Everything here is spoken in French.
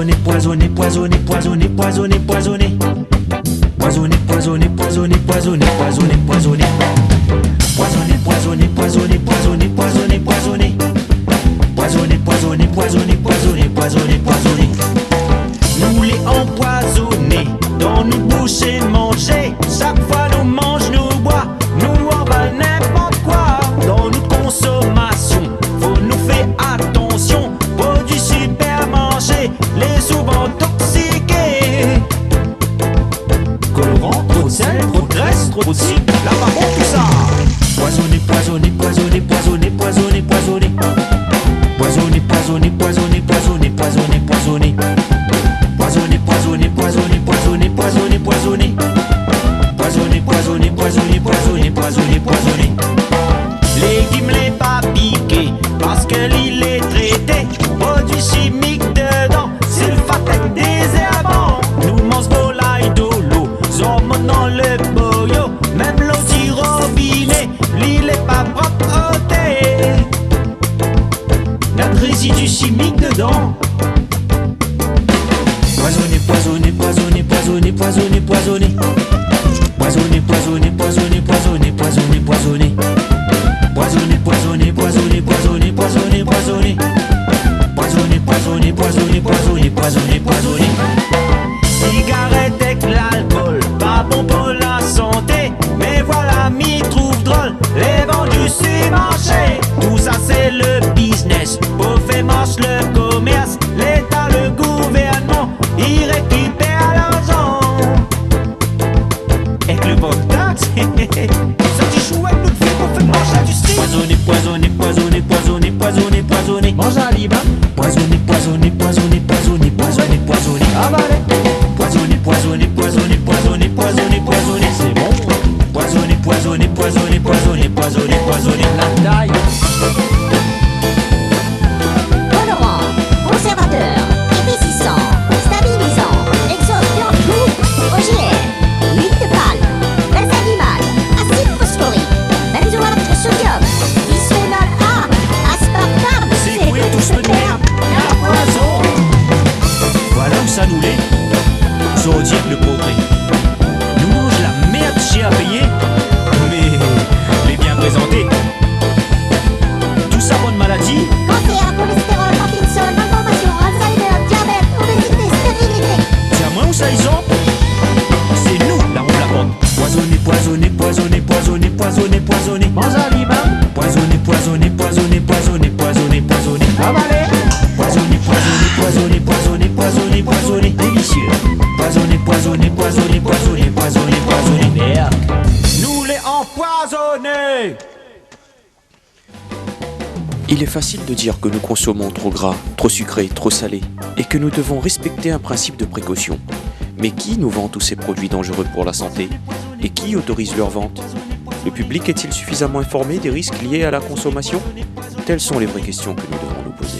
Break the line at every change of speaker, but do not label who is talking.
poisonné, poisonné, poisonné, poisonné, poisonné, poisonné. Poisonné, poisonné, poisonné, poisonné, poisonné, poisonné. Poisonné, poisonné, poisonné, poisonné, poisonné, poisonné. Poisonné, poisonné, poisonné, poisonné, poisonné, poisonné. Nous les empoisonnés, dans nos bouches et manger. Chaque fois nous mange, nous boit, nous emballe n'importe quoi. Dans notre consommation, faut nous faire attention. Produits supermarchés, les souvent toxiqués. Colorant, trop de sel, trop de graisse, trop de sucre, là pas bon tout ça. Poisonné, poisonné, poisonné, poisonné, poisonné, poisonné. Poisonné, poisonné, poisonné, poisonné, poisonné, poisonné. Poisonné, poisonné, poisonné, poisonné, poisonné, poisonné. Poisonné, poisonné, poisonné, poisonné, poisonné, poisonné. Légumes les pas piqués, parce que l'île est traité. Produits chimiques dedans, sulfate avec des herbants. Nous mange volaille de l'eau, hormones dans le boyau. Même l'eau du robinet, l'île est pas propreté. Notre résidu chimique dedans. Poisonné, poisonné, poisonné, poisonné, poisonné, poisonné. Poisonné, poisonné, poisonné, poisonné, poisonné, poisonné. Poisonné, poisonné, poisonné, poisonné, poisonné, poisonné. Poisonné, poisonné, poisonné, poisonné, poisonné, poisonné. Cigarette avec l'alcool, pas bon pour la santé. Mais voilà, m'y trouve drôle, les vendus sur marché. Tout ça c'est le business, pour faire marche le commerce. L'État, le gouvernement, il récupère l'argent. Avec le bon taxe, ça dit chouette, nous le fait pour faire marche l'industrie. Poisonné, poisonné, poisonné, poisonné, poisonné, poisonné.
Mange un livre, hein.
Poisonné, poisonné, poisonné, poisonné, poisonné, poisonné.
Avalé.
Poisonné, poisonné, poisonné, poisonné, poisonné, poisonné.
C'est bon.
Poisonné, poisonné, poisonné, poisonné, poisonné, poisonné.
La taille.
Colorant, conservateur, épaississant, stabilisant, exorbitant goût, OGM, huile de palme, graisse animale, acide phosphorique, benzoate de sodium, bisphénol A, aspartame,
C'est quoi tout ce de merde?
La poison.
Voilà où ça nous l'est. Zodiac le progrès. Nous mange la merde chez à payer, mais les bien présentés. Tout ça bonne maladie.
cancer, cholestérol, Parkinson, malformation, Alzheimer, diabète, obésité, stérilité.
Tiens, moi où ça ils ont? C'est nous la roue la bonne. Poisonné, poisonné, poisonné, poisonné, poisonné, poisonné.
Mange un livre, hein.
Poisonné, poisonné, poisonné, poisonné, poisonné, poisonné.
Avalé.
Poisonné, poisonné, poisonné, poisonné, poisonné, poisonné. Délicieux. Poisonné, poisonné, poisonné, poisonné, poisonné, poisonné.
Merde.
Nous les empoisonnés.
Il est facile de dire que nous consommons trop gras, trop sucré, trop salé, et que nous devons respecter un principe de précaution. Mais qui nous vend tous ces produits dangereux pour la santé? Et qui autorise leur vente? Le public est-il suffisamment informé des risques liés à la consommation? Telles sont les vraies questions que nous devons nous poser.